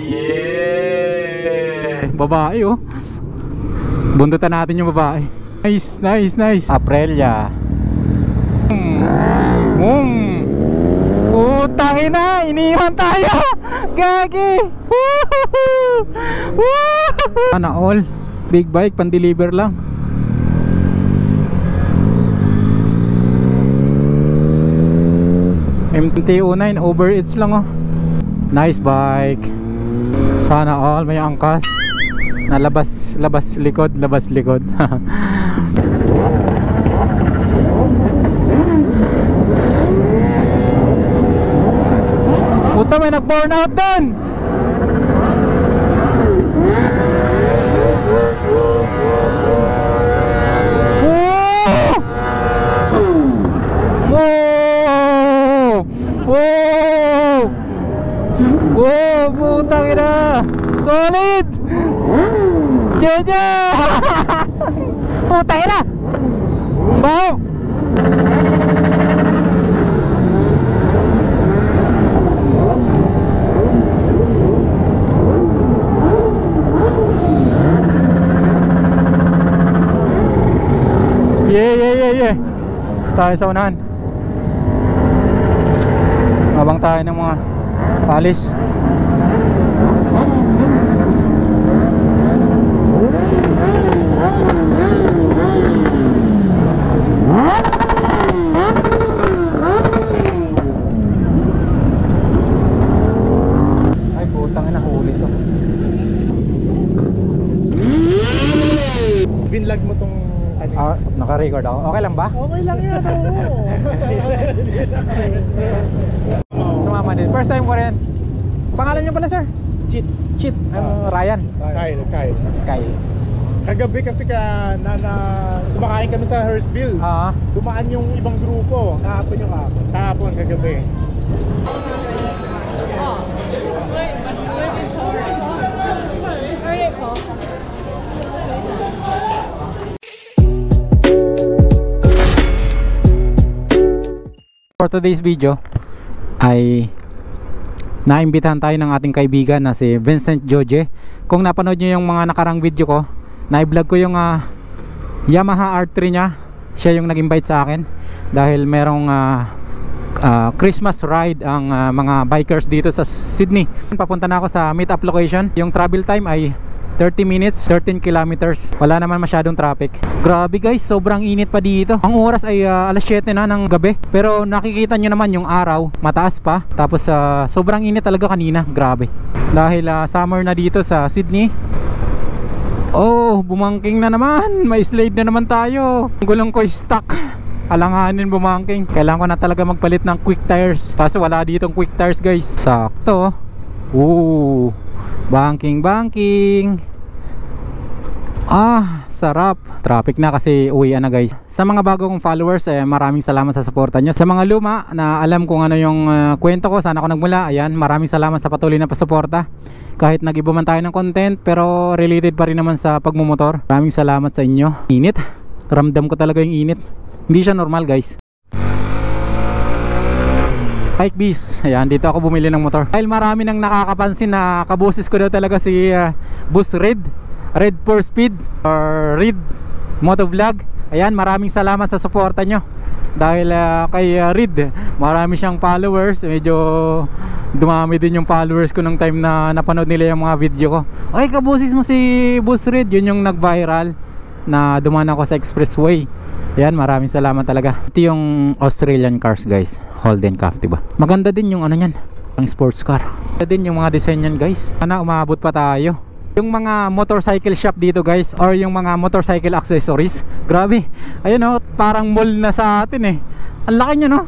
Yeah! Babae oh. Bundutan natin yung babae. Nice, nice, nice. Aprilia. Putang ina, iniwan tayo. Gagi. Sana all. Big bike, pan-deliver lang. MT-09, Uber Eats lang oh. Nice bike. Sana all, may angkas. Na labas likod. Puta, may nag-burn out doon. Wow, putang ina. Solid. Jeje. Putang ina. Baho. Yeah. Tayo sa unahan. Abang tayo ng mga palis. Ay putang ina, huli to. Vinlag mo tong naka-record ako. Okay lang ba? Okay lang yan. Sumama din. First time ko rin. Pangalan niyo pala sir? Cheat. Ryan. Kyle. Kagabi kasi kumakain kami sa Hurstville. Dumaan yung ibang grupo. Kahapon kagabi. For today's video ay naimbitahan tayo ng ating kaibigan na si Vincent Joje. Kung napanood nyo yung mga nakarang video ko, na-vlog ko yung Yamaha R3 niya. Siya yung nag-invite sa akin dahil merong Christmas ride ang mga bikers dito sa Sydney. Papunta na ako sa meet-up location. Yung travel time ay 30 minutes, 13 kilometers. Wala naman masyadong traffic. Grabe guys, sobrang init pa dito. Ang oras ay alas 7 na ng gabi. Pero nakikita nyo naman yung araw, mataas pa. Tapos sobrang init talaga kanina. Grabe. Dahil summer na dito sa Sydney. Oh, bumangking na naman. May slide na naman tayo. Ang gulong ko stuck. Alanganin bumangking. Kailangan ko na talaga magpalit ng quick tires. Kaso wala ditong quick tires guys. Sakto. Banking. Sarap. Traffic na kasi uwian na guys. Sa mga bagong followers, maraming salamat sa suporta nyo. Sa mga luma na alam kung ano yung kwento ko, sana ako nagmula, ayan, maraming salamat sa patuloy na pasuporta. Kahit nag-iba man tayo ng content, pero related pa rin naman sa pagmumotor. Maraming salamat sa inyo. Init. Ramdam ko talaga yung init. Hindi siya normal guys. Bike Biz, ayan, dito ako bumili ng motor. Dahil marami nang nakakapansin na kabusis ko daw talaga si Boss Red 4Speed or Red Motovlog. Ayan, maraming salamat sa suporta nyo. Dahil kay Red, marami siyang followers. Medyo dumami din yung followers ko nung time na napanood nila yung mga video ko. Ay, kabusis mo si Boss Red. Yun yung nag-viral na dumaan ako sa expressway. Ayan, maraming salamat talaga. Ito yung Australian cars guys, Holden Cup, diba? Maganda din yung ano nyan, ang sports car. Maganda din yung mga design nyan guys. Sana umabot pa tayo. Yung mga motorcycle shop dito guys, or yung mga motorcycle accessories, grabe. Ayun o, parang mall na sa atin eh. Ang laki nyo no.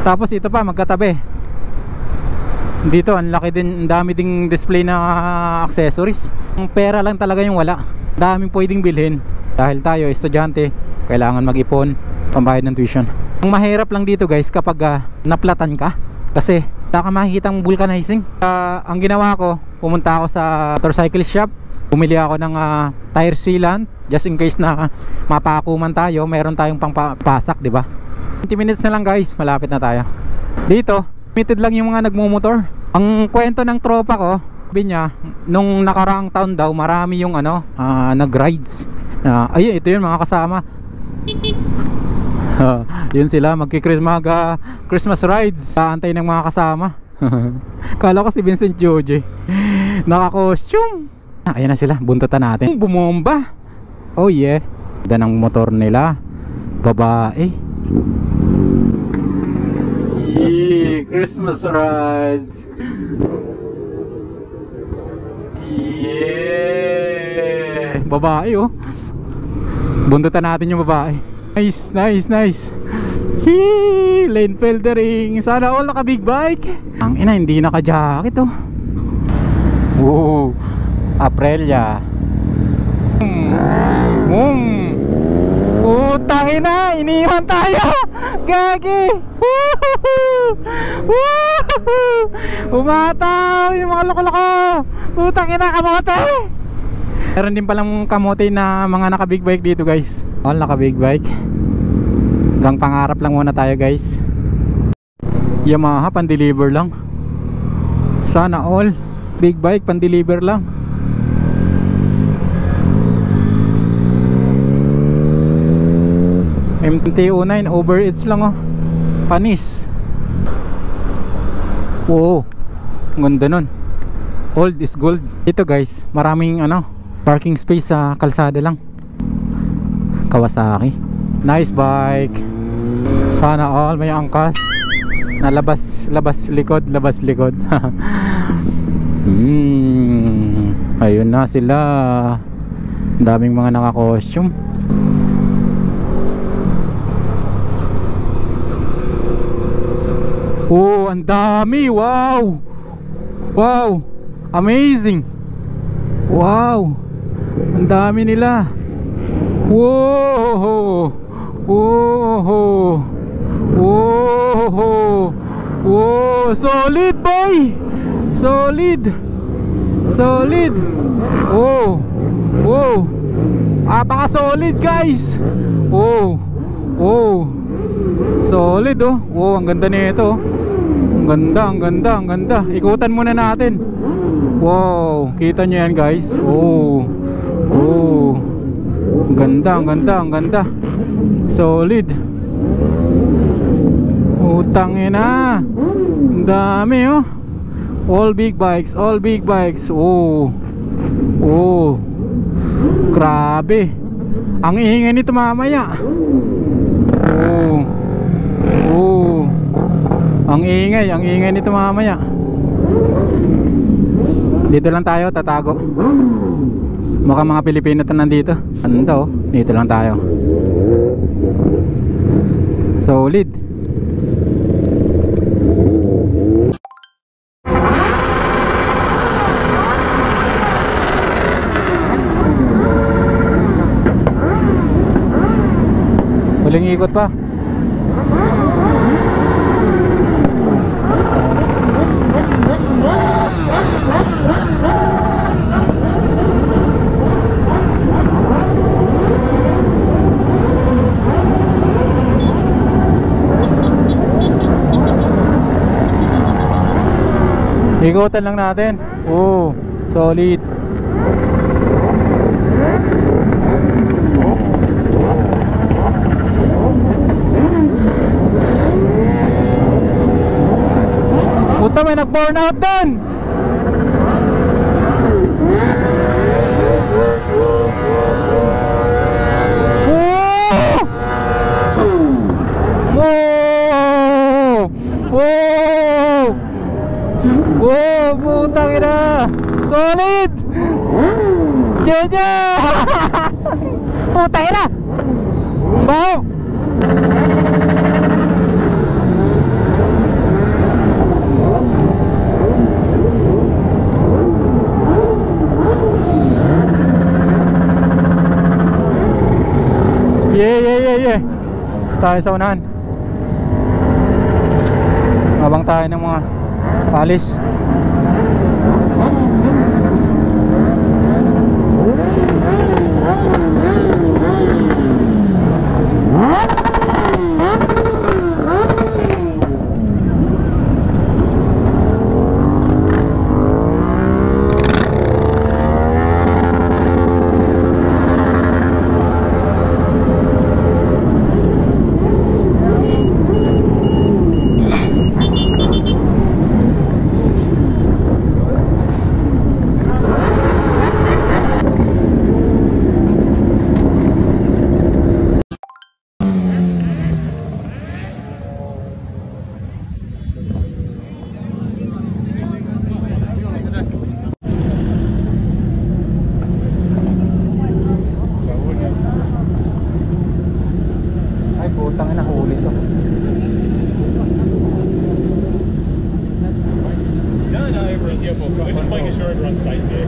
Tapos ito pa, magkatabi. Dito, ang laki din, ang dami ding display na accessories. Ang pera lang talaga yung wala. Daming pwedeng bilhin. Dahil tayo estudyante, kailangan mag-ipon pambayad ng tuition. Ang mahirap lang dito guys kapag naplatan ka, kasi wala ka makikitang vulcanizing. Ang ginawa ko, pumunta ako sa motorcycle shop, bumili ako ng tire sealant just in case na mapakuman tayo, meron tayong pangpasak, di ba? 20 minutes na lang guys, malapit na tayo. Dito limited lang yung mga nagmumotor. Ang kwento ng tropa ko, sabi niya, nung nakaraang taon daw, marami yung nag-rides. Ayun, ito yun mga kasama. Yun sila, Christmas rides. Kaantay ng mga kasama. Kala ko si Vincent Joje naka-costume. Ayan na sila, buntutan natin. Bumomba. Oh yeah. Ganda ng motor nila. Babae. Yeah, Christmas rides. Yeah. Babae oh. Buntutan natin yung babae. Nice, nice, nice. Hee, lane filtering. Sana all naka big bike. Ang ina, hindi naka jacket oh. Woo, Aprilia. Putang ina, iniwan tayo. Gagi. Umataw yung mga loko-loko. Putang ina, kamote. Meron din palang kamote na mga naka big bike dito guys. All naka big bike. Hanggang pangarap lang muna tayo guys. Yamaha pan-deliver lang. Sana all big bike pan-deliver lang. MT-09 Uber Eats lang oh. Panis. Wow, ganda nun. Old is gold. Ito guys, maraming parking space sa kalsada lang. Kawasaki. Nice bike. Sana all may angkas na labas likod. Ayun na sila. Daming mga naka-costume. Oh, ang dami. Wow. Wow. Amazing. Wow. Ang dami nila. Wow. Wow. Wow. Wow. Solid boy. Solid. Solid. Oh. Wow. Apaka-solid guys. Oh. Oh. Solid oh. Wow, ang ganda nito. Ang ganda. Ikutan muna natin. Wow, kita nyo yan guys. Oh. Oh. Ang ganda. Solid. Utang ina. Ang dami oh. All big bikes. Oh. Oh. Grabe. Ang ingay nito mamaya. Oh. Oh. Ang ingay nito mamaya. Dito lang tayo, tatago. Mukhang mga Pilipino to nandito. Ano to? Dito lang tayo. Solid. Huling ikot pa. Ikutan lang natin. Oh, solid. Puta, may nag-burn out din. Wow, putang ina. Solid. Jeje. Putang ina. Baho. Yeah. Tayo sa unahan. Abang tayo ng mga palis. Yeah, po. I'm just making sure it runs tight there.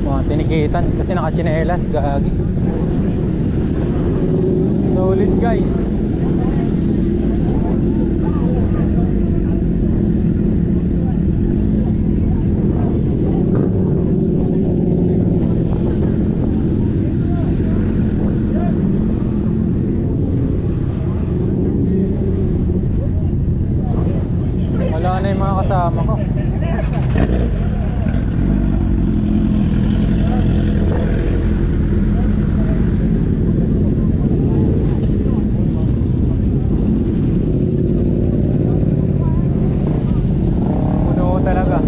Mga tinikitan kasi nakachinelas, gagi. Solid guys. Wala na yung mga kasama ko. Puno talaga.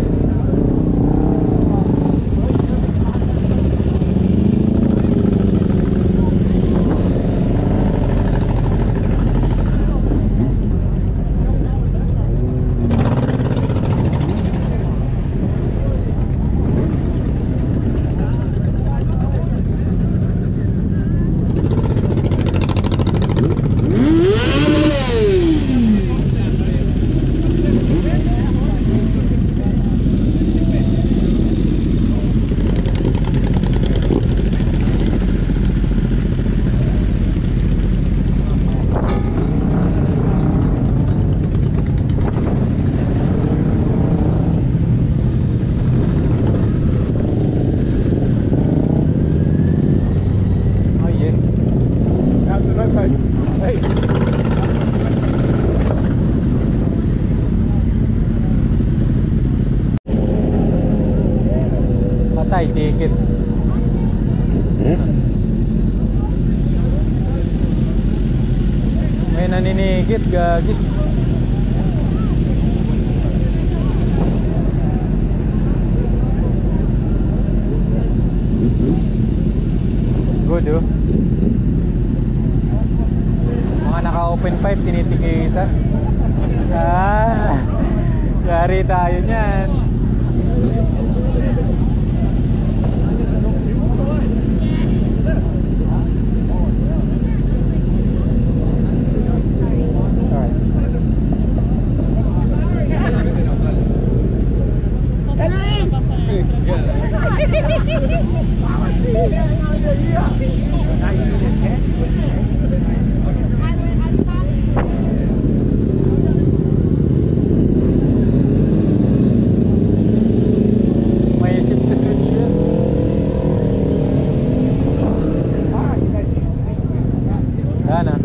Patay, ticket. May naninikit, gagi. Good, oh. Mga naka-open pipe, tinitikitan. Yari tayo niyan. May safety switch yun. Yan ah.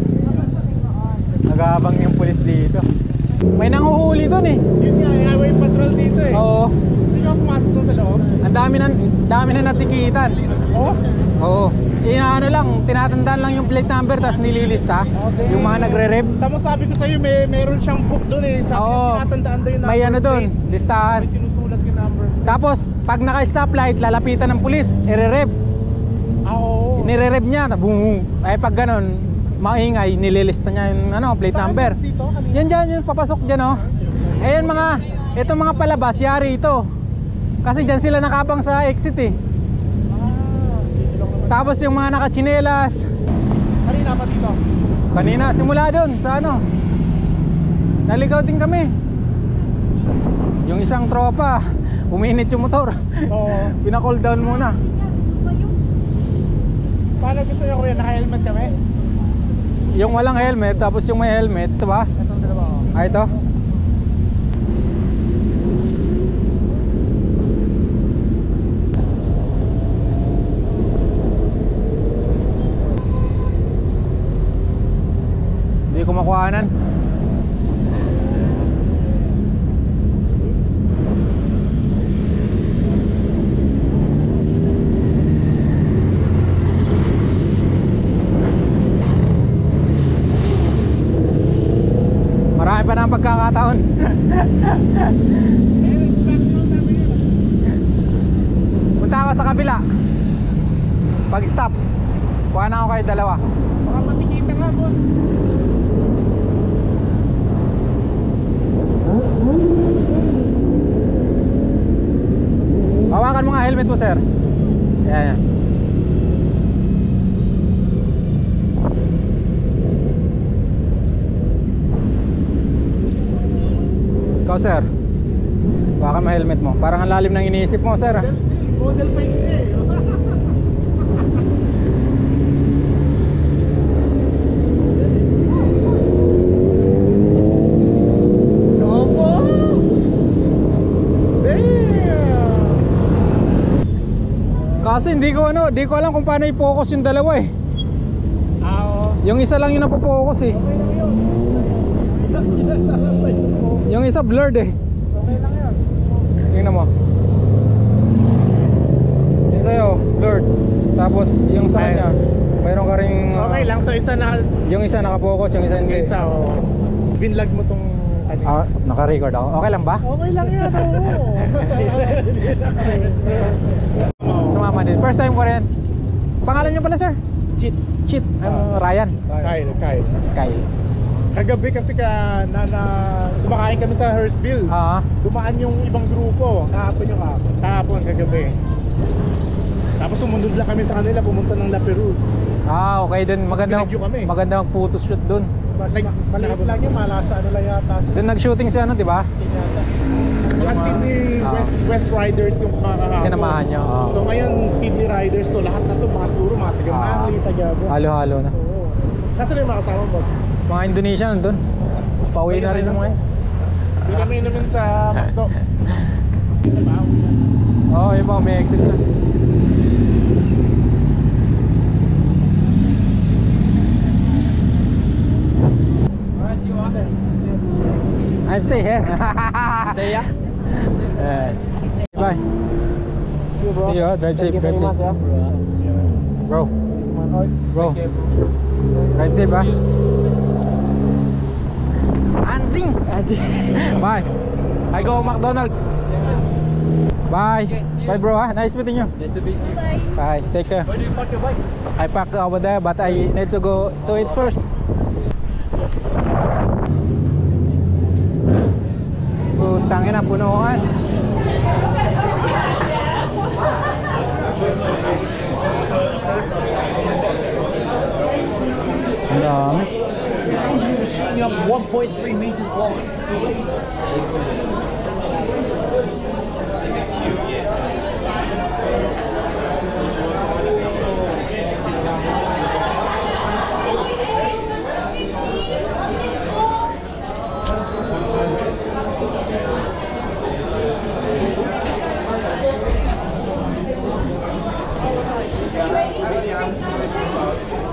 Nag-aabang yung pulis dito. May nanguhuli dun eh. Yun nga, highway patrol dito eh. Oo. Hindi ka pumasok doon sa loob? Ang dami na natikitan. Oo? Oo. Ano lang, tinatandaan lang yung plate number tapos nililista. Okay. Yung mga nagre-rev. Tapos sabi ko sa'yo, meron siyang book doon eh. Sabi ko, Oo. tinatandaan doon yung number May ano doon, plate. listahan. May sinusulat yung number. Tapos pag naka-stoplight, lalapitan ng pulis, ire-rev. Oo. Nire-rev niya, boom. Ay pag ganun, maingay, nililista niya yung plate Saan number. dito? Kanina? Yan dyan, yung papasok dyan oh. Eh yan itong mga palabas, yari ito. Kasi dyan sila nakabang sa exit eh. Dito lang naman. Tapos yung mga nakachinelas. Kanina pa dito? Kanina, simula doon sa naligaw din kami. Yung isang tropa, uminit yung motor. Oo. Pina-cool down muna. Paano gusto nyo kuya, naka-helmet kami? Yung walang helmet, tapos yung may helmet, ito ba? Itong dalawa oh. Ah, ito? Hindi ko makuhanan. Marami pa na ang pagkakataon. Punta ako sa kabila. Pag stop, kuha na ako kayo dalawa. Baka matikita nga boss. Hawakan mo nga helmet mo, sir. Yan. Ikaw sir, baka ma-helmet mo. Parang ang lalim ng iniisip mo sir. Model face niya eh. Opo! Damn! Kasi hindi ko alam kung paano i-focus yung dalawa eh. Oo. Yung isa lang yung napo-focus eh. Okay lang yun. Yung isa blurred eh. Okay lang yun. Tingnan mo. Yung sa'yo, blurred. Tapos yung sa kanya, mayroon ka ring Okay lang, sa isa na... yung isa naka-focus, yung isa hindi. Isa, oo. Vinlog mo tong... Naka-record ako. Okay lang ba? Okay lang yan, oo. Sumama din. First time ko rin. Pangalan niyo pala sir? Cheat. Ryan. Kyle. Kagabi kasi kumakain kami sa Hurstville. Dumaan yung ibang grupo. Kahapon, kagabi. Tapos sumunod lang kami sa kanila, pumunta ng La Perouse. Okay dun. Maganda mag-photoshoot dun. Maliit lang yung malasa lang yata. Dun nag-shooting si ano, di ba? Mga Sydney West Riders yung mga kahapon. Sinamahan niyo. So ngayon Sydney Riders, so lahat na to mga siguro mga taga-Manly, taga-Abo. Halo-halo na. Oo. Kasi na yung mga kasama, boss. Mga Indonesia nandun. Pauwi na rin mga. Hindi kami naman sa Macdo. Yun ba, may exit na. I'm stay here. Stay ya? Bye. See you, bro. See you, drive safe, drive safe. Bro. Drive safe, ha? Anjing. Bye. I go McDonald's. Bye. Bye, bro, ha? Nice meeting you. Nice to meet you. Bye. Take care. Where do you park your bike? I park over there, but I need to go to it first. Putang ina, punuan. Ang dami. He was shooting up 1.3 meters long.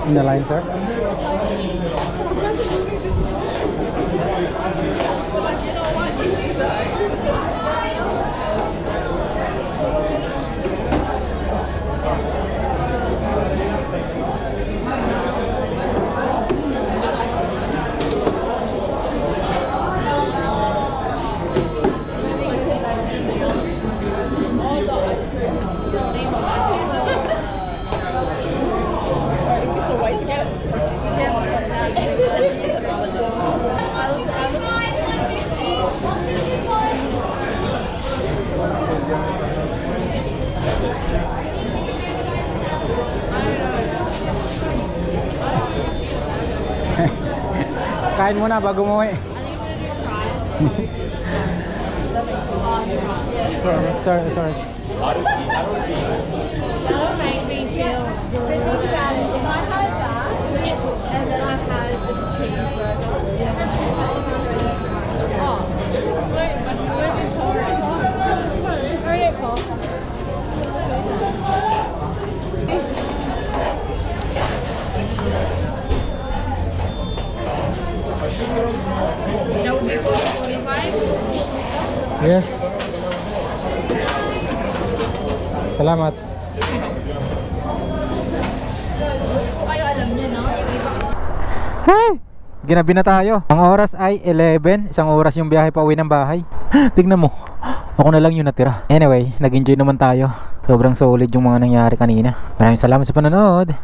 In the line, sir. Kain muna bago umuwi. Sorry. Yes. Salamat. Kayo alam niyo, no? Hey! Ginabi na tayo. Ang oras ay 11. Isang oras yung biyahe pa uwi ng bahay. Tignan mo. Ako na lang yung natira. Anyway, nag-enjoy naman tayo. Sobrang solid yung mga nangyari kanina. Maraming salamat sa panonood.